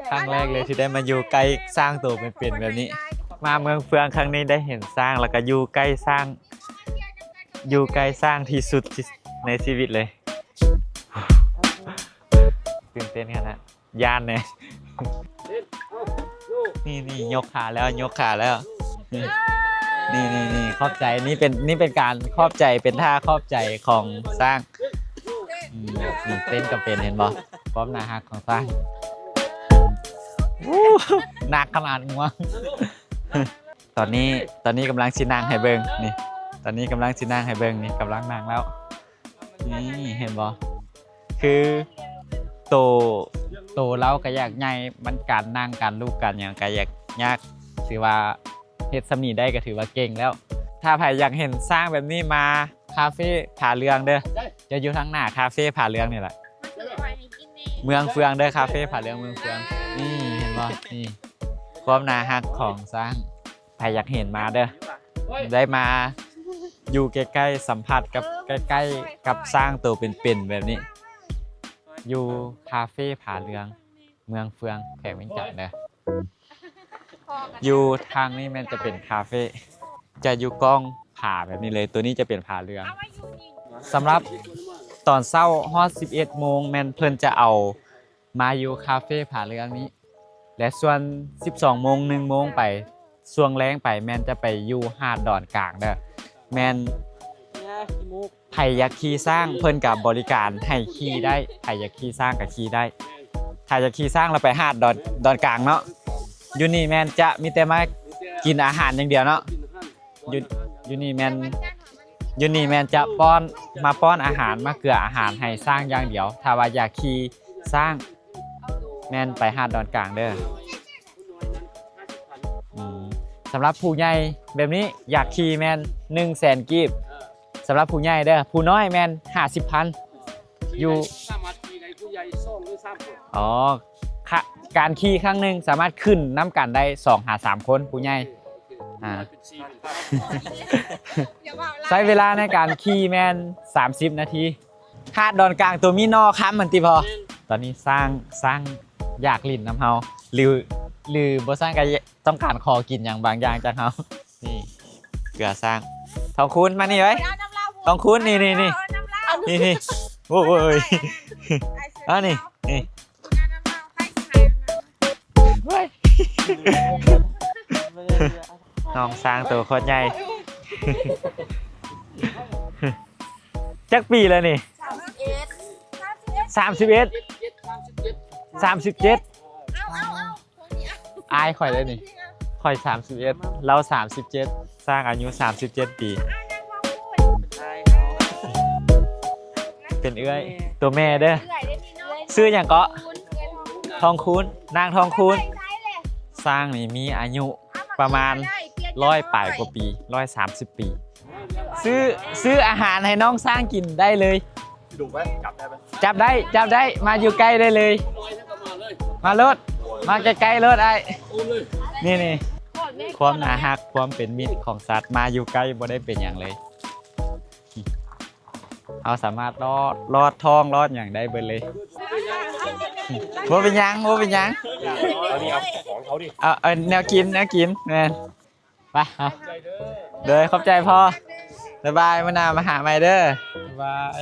ครั้งแรกเลยที่ได้มาอยู่ใกล้สร้างตัวเป็นแบบนี้มาเมืองเฟืองครั้งนี้ได้เห็นสร้างแล้วก็อยู่ใกล้สร้างที่สุดในชีวิตเลยตื่นเต้นขนาดย่านเนี่ยนี่ยกขาแล้วนี่ขอบใจนี่เป็นการขอบใจเป็นท่าขอบใจของสร้างนี่เต้นกับเป็นเห็นบ่พร้อมนาฮักของสร้างหนักขนาดงัวตอนนี้กำลังชินั่งให้เบิ่งนี่ตอนนี้กำลังชินั่งให้เบิ่งนี่กำลังนั่งแล้วนี่เห็นบ่คือโตเราก็อยากใหญ่มันการนั่งการลูกกันอย่างก็อยากยากถือว่าเฮ็ดสำนีได้ก็ถือว่าเก่งแล้วถ้าใครอยากเห็นสร้างแบบนี้มาคาเฟ่ผาเรืองเด้อจะอยู่ทางหน้าคาเฟ่ผาเรืองนี่แหละเมืองเฟืองเด้อคาเฟ่ผาเรืองเมืองเฟืองนี่เห็นบ่นี่ความน่าฮักของสร้างใครอยากเห็นมาเด้อได้มาอยู่ใกล้ๆสัมผัสกับใกล้ๆกับสร้างตัวเป็นๆแบบนี้อยู่คาเฟ่ผาเรืองเมืองเฟืองแขกเวียงจันทน์เด้ออยู่ทางนี้มันจะเป็นคาเฟ่จะอยู่กล้องผาแบบนี้เลยตัวนี้จะเป็นผาเรืองสำหรับตอนเช้าฮอด11 โมงแมนเพิ่นจะเอามาอยู่คาเฟ่ผาเรืองนี้และส่วน12 โมง1 โมงไปช่วงแรงไปแมนจะไปอยู่หาดดอนกลางเด้อแมนไผอยากขี่สร้างเพิ่นกับบริการให้ขี่ได้ไผอยากขี่สร้างกับขี่ได้ถ้าอยากขี่สร้างเราไปหาดดอนกลางเนาะอยู่นี่แมนจะมีแต่มากินอาหารอย่างเดียวเนาะอยู่นี่แมนจะป้อนอาหารมาเกลืออาหารให้สร้างอย่างเดียวถ้าว่าอยากขี่สร้างแมนไปหาดดอนกลางเด้อสำหรับผู้ใหญ่แบบนี้อยากขี่แมน100,000 กีบสำหรับผู้ใหญ่เด้อผู้น้อยแมน50,000อยู่อ๋อการขี่ครั้งหนึ่งสามารถขึ้นน้ำกันได้2-3 คนผู้ใหญ่ใช้เวลาในการขี่แมน30 นาทีหาดดอนกลางตัวมีนอค้ำมันติพอตอนนี้สร้างอยากลิ่นน้ำเฮาหรือบ่สร้างก็ต้องการคอกินอย่างบางอย่างจากเฮานี่เกลือสร้างทองคุณมานี่ไว้ทองคุณนี่โอ้ยนี่น้องสร้างตัวโคตรใหญ่จักปีแล้วนี่31อายข่อยเลยนี่ข่อย31เรา37สร้างอายุ37 ปีเป็นเอื้อยตัวแม่เด้อซื้ออย่างเกาะทองคูณนางทองคูณสร้างนี่มีอายุประมาณ100 ปลายกว่าปี130 ปีซื้ออาหารให้น้องสร้างกินได้เลยดูไหมจับได้มาอยู่ใกล้ได้เลยมาลดมาใกล้ๆรถไอ้นี่ความน่าฮักความเป็นมิตรของสัตว์มาอยู่ใกล้บ่ได้เป็นอย่างเลยเอาสามารถลอดท้องลอดอย่างได้เบิดเลยว่าเป็นยังเอาของเขาดิเอาแนวกินแมนไปเอาเด้อขอบใจพ่อบ๊ายบายมื้อหน้ามาหาใหม่เด้อบ๊ายบาย